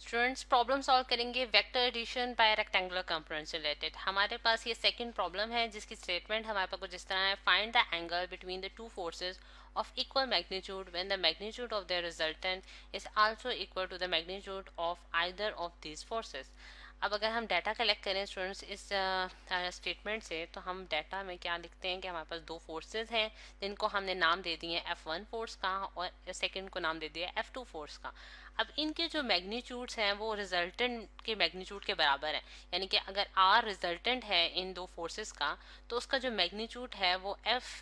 Students problem solve करेंगे vector addition by rectangular components related. हमारे पास ये सेकंड प्रॉब्लम है जिसकी स्टेटमेंट हमारे पास कुछ इस तरह है। Find the angle between the two forces of equal magnitude when the magnitude of their resultant is also equal to the magnitude of either of these forces। अब अगर हम डाटा कलेक्ट करें स्टूडेंट्स इस स्टेटमेंट से, तो हम data में क्या लिखते हैं कि हमारे पास दो फोर्सेस हैं जिनको हमने नाम दे दिए F1 फोर्स का और सेकंड को नाम दे दिया F2 फोर्स का। अब इनके जो मैग्नीट्यूड्स हैं वो रिजल्टेंट के मैग्नीट्यूड के बराबर है, यानी कि अगर R रिजल्टेंट है इन दो फोर्सेस का तो उसका जो मैग्नीट्यूड है वो F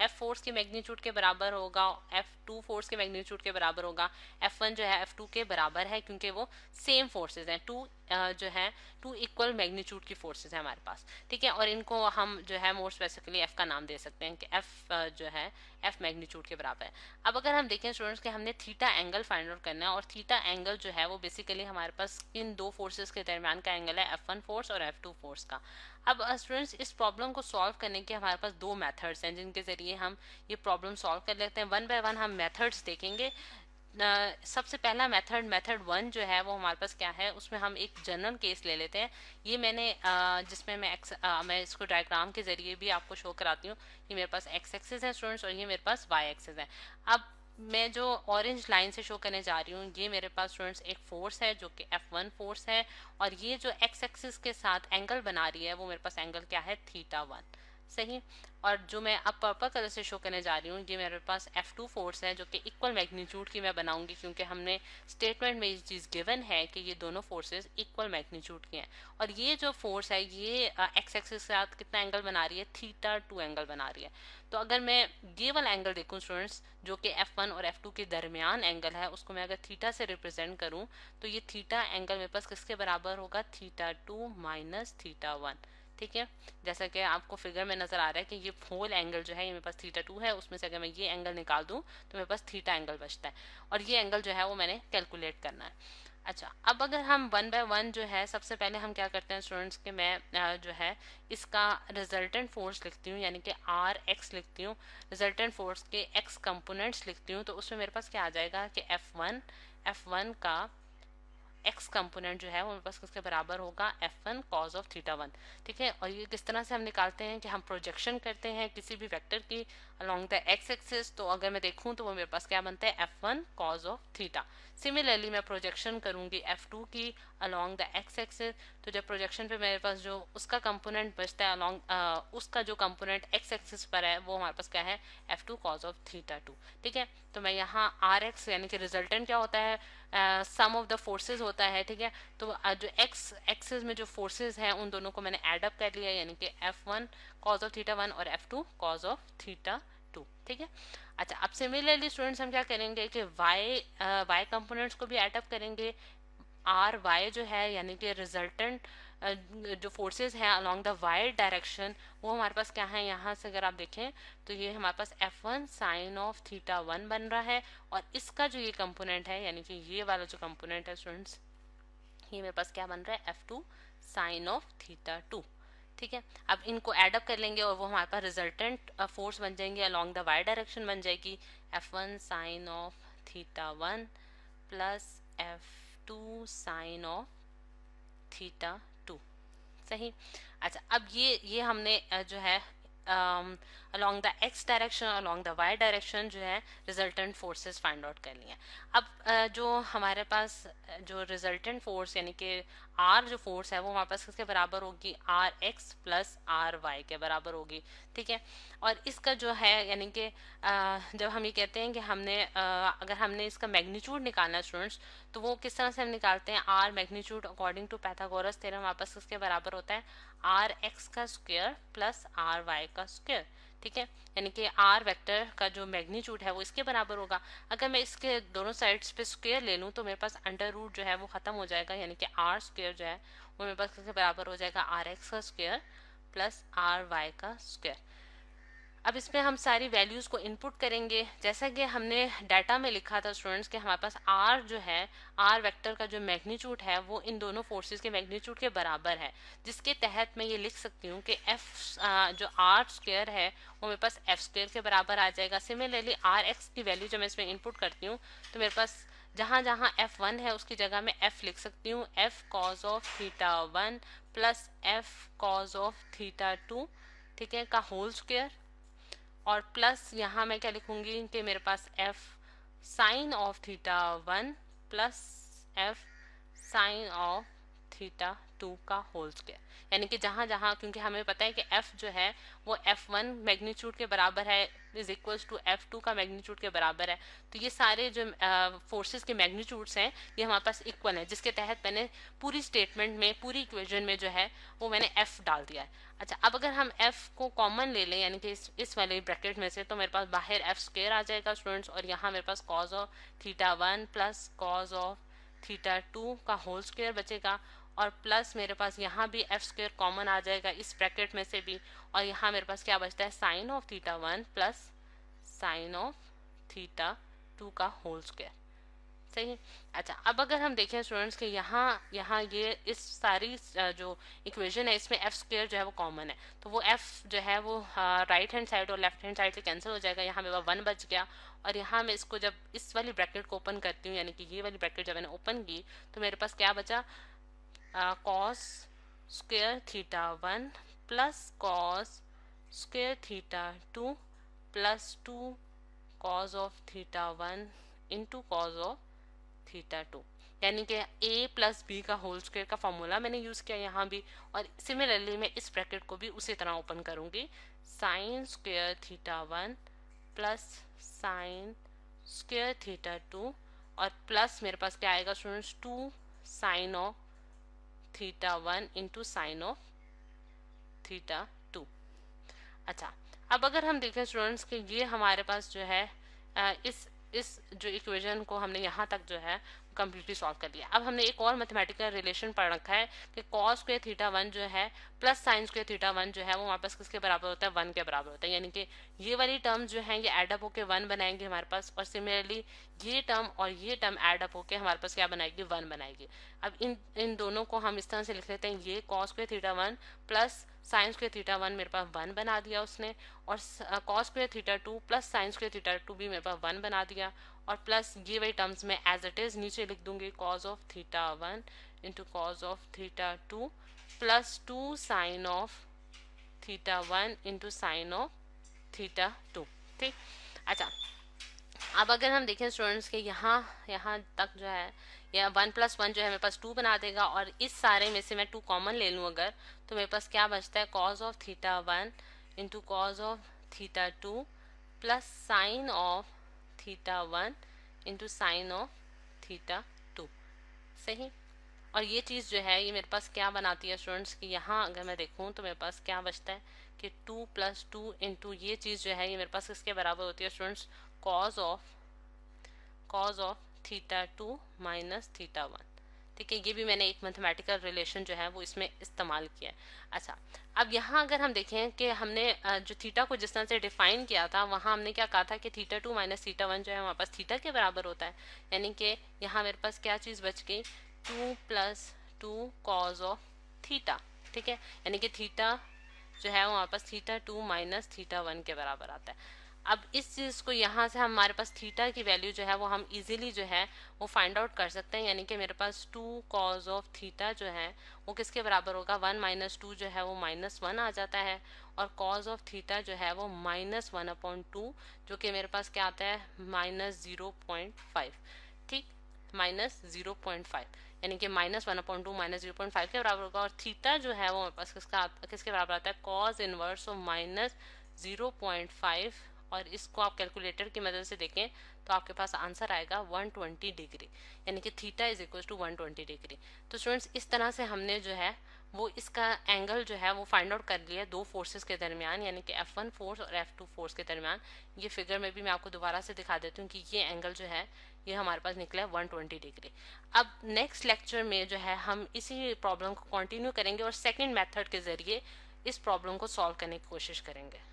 फोर्स के मैग्नीट्यूड के बराबर होगा, F2 फोर्स के मैग्नीट्यूड के बराबर होगा। F1 जो है F2 के बराबर है क्योंकि वो सेम फोर्सेस हैं, जो है टू इक्वल मैग्नीट्यूड की फोर्सेस है हमारे पास, ठीक है। और इनको हम जो है मोर स्पेसिफिकली F का नाम दे सकते हैं कि F जो है F मैग्नीट्यूड के बराबर है। अब अगर हम देखें स्टूडेंट्स कि हमने थीटा एंगल फाइंड आउट करना है, और थीटा एंगल जो है वो बेसिकली हमारे पास इन दो फोर्सेस के दरमियान का एंगल है F1 फोर्स और F2 फोर्स का। अब स्टूडेंट्स इस प्रॉब्लम को सॉल्व करने के हमारे पास दो मेथड्स हैं जिनके जरिए हम ये प्रॉब्लम सॉल्व कर लेते हैं। वन बाय वन हम मेथड्स देखेंगे। सबसे पहला मेथड वन जो है वो हमारे पास क्या है, उसमें हम एक जनरल केस ले लेते हैं। ये मैंने जिसमें मैं इसको डायग्राम के जरिए भी आपको शो कराती हूँ। ये मेरे पास एक्स एक्सिस है स्टूडेंट्स और ये मेरे पास वाई एक्सिस है। अब मैं जो ऑरेंज लाइन से शो करने जा रही हूँ, ये मेरे पास स्टूडेंट्स एक फोर्स है जो कि F1 फोर्स है, और ये जो एक्स एक्सिस के साथ एंगल बना रही है वो मेरे पास एंगल क्या है, θ1, सही। और जो मैं अब पर्पल कलर से शो करने जा रही हूँ, ये मेरे पास F2 फोर्स है जो कि इक्वल मैग्नीट्यूड की मैं बनाऊंगी, क्योंकि हमने स्टेटमेंट में ये चीज़ गिवन है कि ये दोनों फोर्सेस इक्वल मैग्नीट्यूड की हैं। और ये जो फोर्स है ये एक्स एक्सिस के साथ कितना एंगल बना रही है, θ2 एंगल बना रही है। तो अगर मैं ये वाला एंगल देखूँ स्टूडेंट्स जो कि F1 और F2 के दरमियान एंगल है, उसको मैं अगर थीटा से रिप्रेजेंट करूँ तो ये थीटा एंगल मेरे पास किसके बराबर होगा, θ2 माइनस θ1, ठीक है। जैसा कि आपको फिगर में नजर आ रहा है कि ये होल एंगल जो है ये मेरे पास θ2 है, उसमें से अगर मैं ये एंगल निकाल दूं तो मेरे पास थीटा एंगल बचता है, और ये एंगल जो है वो मैंने कैलकुलेट करना है। अच्छा, अब अगर हम वन बाय वन जो है सबसे पहले हम क्या करते हैं स्टूडेंट्स के, मैं जो है इसका रिजल्टेंट फोर्स लिखती हूँ, यानी कि आर एक्स लिखती हूँ, रिजल्टेंट फोर्स के एक्स कंपोनेंट्स लिखती हूँ। तो उसमें मेरे पास क्या आ जाएगा कि F1 का एक्स कंपोनेंट जो है वो मेरे पास किसके बराबर होगा, F1 कॉज ऑफ θ1, ठीक है। और ये किस तरह से हम निकालते हैं कि हम प्रोजेक्शन करते हैं किसी भी वेक्टर की अलोंग द एक्स एक्सिस। तो अगर मैं देखूं तो वो मेरे पास क्या बनता है, F1 cause of theta. Similarly मैं प्रोजेक्शन करूंगी F2 की अलोंग द एक्स एक्सिस, तो जब प्रोजेक्शन पे मेरे पास जो उसका कंपोनेंट बचता है अलोंग उसका जो कंपोनेंट एक्स एक्सिस पर है वो हमारे पास क्या है, F2 कॉज ऑफ θ2, ठीक है। तो मैं यहाँ आर एक्स यानी कि रिजल्टेंट क्या होता है, सम ऑफ द फोर्सेज होता है, ठीक है। तो जो एक्स एक्सिस में जो फोर्सेज हैं उन दोनों को मैंने एड अप कर लिया, यानी कि F1 कॉज ऑफ θ1 और F2 कॉज ऑफ θ2, ठीक है। अच्छा, अब सिमिलरली स्टूडेंट्स हम क्या करेंगे कि वाई कंपोनेंट्स को भी एड अप करेंगे। आर वाई जो है यानी कि रिजल्टेंट जो फोर्सेस हैं अलोंग द वाई डायरेक्शन वो हमारे पास क्या है, यहाँ से अगर आप देखें तो ये हमारे पास F1 साइन ऑफ θ1 बन रहा है, और इसका जो ये कंपोनेंट है यानी कि ये वाला जो कंपोनेंट है स्टूडेंट्स, ये मेरे पास क्या बन रहा है, F2 साइन ऑफ θ2, ठीक है। अब इनको एडअप कर लेंगे और वो हमारे पास रिजल्टेंट फोर्स बन जाएंगे अलोंग द वाई डायरेक्शन बन जाएगी F1 sine of θ1 plus F2 sine of θ2, सही। अच्छा, अब ये हमने जो है along the X direction along the Y direction जो है रिजल्टेंट फोर्सेस फाइंड आउट कर लिए। अब जो हमारे पास जो रिजल्टेंट फोर्स यानी कि आर जो फोर्स है वो हमारे पास किसके बराबर होगी, R x plus R y के बराबर होगी, ठीक है। और इसका जो है यानी कि जब हम ये कहते हैं कि अगर हमने इसका मैग्नीट्यूड निकालना है स्टूडेंट्स, तो वो किस तरह से हम निकालते हैं, R magnitude according to Pythagoras theorem हमारे पास किसके बराबर होता है, आर एक्स का स्क्वायर प्लस आर वाई का स्क्वायर, ठीक है। यानी कि आर वेक्टर का जो मैग्नीट्यूड है वो इसके बराबर होगा। अगर मैं इसके दोनों साइड्स पे स्क्वायर ले लूँ तो मेरे पास अंडर रूट जो है वो खत्म हो जाएगा, यानी कि आर स्क्वायर जो है वो मेरे पास किसके बराबर हो जाएगा, आर एक्स का स्क्वायर प्लस आर वाई का स्क्वायर। अब इसमें हम सारी वैल्यूज को इनपुट करेंगे, जैसा कि हमने डाटा में लिखा था स्टूडेंट्स के हमारे पास आर जो है, आर वेक्टर का जो मैग्नीट्यूड है वो इन दोनों फोर्सेस के मैग्नीट्यूड के बराबर है, जिसके तहत मैं ये लिख सकती हूँ कि एफ जो आर स्क्वायर है वो मेरे पास एफ स्क्वायर के बराबर आ जाएगा। सिमिलरली आर एक्स की वैल्यू जब मैं इसमें इनपुट करती हूँ तो मेरे पास जहाँ जहाँ F1 है उसकी जगह मैं F लिख सकती हूँ, F cos of theta 1 plus F cos of theta 2, ठीक है, का होल स्क्वायर, और प्लस यहाँ मैं क्या लिखूंगी कि मेरे पास F sine of theta 1 plus F sine of theta 2 का होल स्क्वायर। यानी कि जहां जहां, क्योंकि हमें पता है कि F जो है वो F1 मैग्नीट्यूड के बराबर है इज इक्वल्स टू F2 का मैग्नीट्यूड के बराबर है, तो ये सारे जो फोर्सेस के मैग्नीट्यूड्स हैं ये हमारे पास इक्वल है, जिसके तहत मैंने पूरी स्टेटमेंट में, पूरी इक्वेशन में जो है वो मैंने F डाल दिया है। अच्छा, अब अगर हम F को कॉमन ले लें, यानी कि इस वाले ब्रैकेट में से, तो मेरे पास बाहर F स्क्वायर आ जाएगा स्टूडेंट्स, और यहाँ मेरे पास cos of theta 1 plus cos of theta 2 का होल स्क्वायर बचेगा, और प्लस मेरे पास यहाँ भी F स्क्वायर कॉमन आ जाएगा इस ब्रैकेट में से भी, और यहाँ मेरे पास क्या बचता है, sine of theta 1 plus sine of theta 2 का होल स्क्वायर। सही। अच्छा, अब अगर हम देखें स्टूडेंट्स कि यहाँ ये इस सारी जो इक्वेशन है इसमें F स्क्वायर जो है वो कॉमन है, तो वो F जो है वो राइट हैंड साइड और लेफ्ट हैंड साइड से कैंसिल हो जाएगा, यहाँ मेरे पास 1 बच गया, और यहाँ मैं इसको जब इस वाली ब्रैकेट को ओपन करती हूँ, यानी कि ये वाली ब्रैकेट जब मैंने ओपन की, तो मेरे पास क्या बचा, cos square theta 1 plus cos square theta 2 plus 2 cause of theta 1 into cos of theta 2, यानी कि a प्लस बी का होल स्क्वायर का फॉर्मूला मैंने यूज किया यहाँ भी, और सिमिलरली मैं इस ब्रैकेट को भी उसी तरह ओपन करूंगी, sine square theta 1 plus sine square theta 2, और प्लस मेरे पास क्या आएगा students, 2 sine of theta 1 into sine of theta 2। अच्छा, अब अगर हम देखें स्टूडेंट्स कि ये हमारे पास जो है इस जो इक्वेशन को हमने यहाँ तक जो है कम्प्लीटली सॉल्व कर लिया। अब हमने एक और मैथमेटिकल रिलेशन पढ़ रखा है कि कॉस स्क्वायर थीटा 1 जो है प्लस साइन स्क्वायर थीटा 1 जो है वो हमारे पास किसके बराबर होता है, 1 के बराबर होता है, यानी कि ये वाली टर्म जो है ये एडअप होके 1 बनाएंगे हमारे पास, और सिमिलरली ये टर्म और ये टर्म एडअप होके हमारे पास क्या बनाएगी, 1 बनाएगी। अब इन दोनों को हम इस तरह से लिख लेते हैं, ये cos square theta 1 plus sine square theta 1 मेरे पास 1 बना दिया उसने, और cos square theta 2 plus sine square theta 2 भी मेरे पास 1 बना दिया, और प्लस ये वही टर्म्स में एज इट इज नीचे लिख दूंगी, cos of theta 1 into cos of theta 2 plus 2 sine of theta 1 into sine of theta 2। ठीक। अच्छा, अब अगर हम देखें स्टूडेंट्स के यहाँ तक जो है, या 1 प्लस 1 जो है मेरे पास 2 बना देगा, और इस सारे में से मैं 2 कॉमन ले लूँ अगर, तो मेरे पास क्या बचता है, cause of theta 1 into cos of theta 2 plus sine of theta 1 into sine of theta 2। सही। और ये चीज़ जो है ये मेरे पास क्या बनाती है स्टूडेंट्स कि यहाँ अगर मैं देखूँ तो मेरे पास क्या बचता है कि 2 प्लस 2 इंटू ये चीज़ जो है ये मेरे पास किसके बराबर होती है students, cause of theta 2 minus theta 1। ठीक है, ये भी मैंने एक मैथमेटिकल रिलेशन जो है वो इसमें इस्तेमाल किया है। अच्छा, अब यहाँ अगर हम देखें कि हमने जो थीटा को जिस तरह से डिफाइन किया था, वहाँ हमने क्या कहा था कि थीटा 2 माइनस थीटा 1 जो है हमारे पास थीटा के बराबर होता है, यानी कि यहाँ मेरे पास क्या चीज़ बच गई, 2 प्लस 2 कॉज ऑफ थीटा। ठीक है, यानी कि थीटा जो है वो हमारे पास थीटा 2 माइनस थीटा 1 के बराबर आता है। अब इस चीज़ को यहाँ से हमारे पास थीटा की वैल्यू जो है वो हम इजीली जो है वो फाइंड आउट कर सकते हैं, यानी कि मेरे पास 2 कॉज ऑफ थीटा जो है वो किसके बराबर होगा, 1 माइनस 2 जो है वो -1 आ जाता है, और कॉज ऑफ थीटा जो है वो -1/2 जो कि मेरे पास क्या आता है, -0.5। ठीक, -0.5, यानी कि -1/2 -0.5 के बराबर होगा, और थीटा जो है वो हमारे पास किसके बराबर आता है, कॉज इनवर्स ऑफ -0.5, और इसको आप कैलकुलेटर की मदद से देखें तो आपके पास आंसर आएगा 120 डिग्री, यानी कि theta is equal to 120 degree. तो स्टूडेंट्स इस तरह से हमने जो है वो इसका एंगल जो है वो फाइंड आउट कर लिया दो फोर्सेस के दरमियान, यानी कि F1 फोर्स और F2 फोर्स के दरमियान। ये फिगर में भी मैं आपको दोबारा से दिखा देती हूँ कि ये एंगल जो है ये हमारे पास निकला है 120 डिग्री। अब नेक्स्ट लेक्चर में जो है हम इसी प्रॉब्लम को कंटिन्यू करेंगे और सेकेंड मेथड के जरिए इस प्रॉब्लम को सॉल्व करने की कोशिश करेंगे।